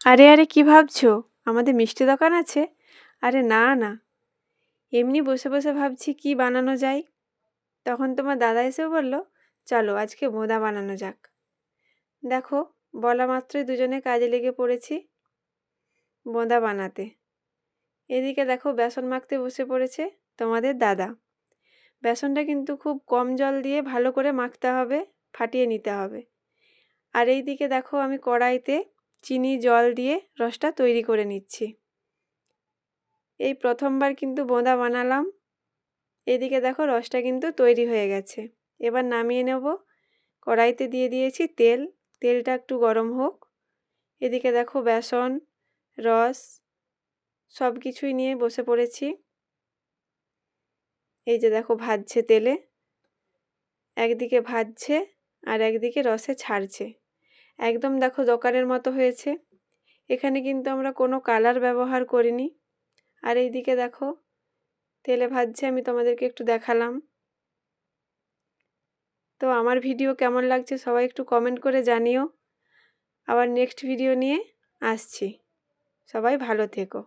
আরে আরে কি ভাবছো? আমাদের মিষ্টি দোকান আছে? আরে না না, এমনি বসে বসে ভাবছি কি বানানো যায়। তখন তোমার দাদা এসে বলল, চলো আজকে বোঁদা বানানো যাক। দেখো, বলা মাত্রই দুজনে কাজে লেগে পড়েছি বোঁদা বানাতে। এদিকে দেখো বেসন মাখতে বসে পড়েছে তোমাদের দাদা। বেসনটা কিন্তু খুব কম জল দিয়ে ভালো করে মাখতে হবে, ফাটিয়ে নিতে হবে। আর এইদিকে দেখো আমি কড়াইতে চিনি জল দিয়ে রসটা তৈরি করে নিচ্ছি। এই প্রথমবার কিন্তু বোঁদা বানালাম। এদিকে দেখো রসটা কিন্তু তৈরি হয়ে গেছে। এবার নামিয়ে নেব। কড়াইতে দিয়ে দিয়েছি তেল, তেলটা একটু গরম হোক। এদিকে দেখো বেসন, রস সব কিছুই নিয়ে বসে পড়েছি। এই যে দেখো ভাজছে তেলে, একদিকে ভাজছে আর একদিকে রসে ছাড়ছে। একদম দেখো দোকানের মতো হয়েছে। এখানে কিন্তু আমরা কোনো কালার ব্যবহার করিনি। আর এইদিকে দেখো তেলে ভাজছে, আমি তোমাদেরকে একটু দেখালাম। তো আমার ভিডিও কেমন লাগছে সবাই একটু কমেন্ট করে জানিও। আবার নেক্সট ভিডিও নিয়ে আসছি। সবাই ভালো থেকো।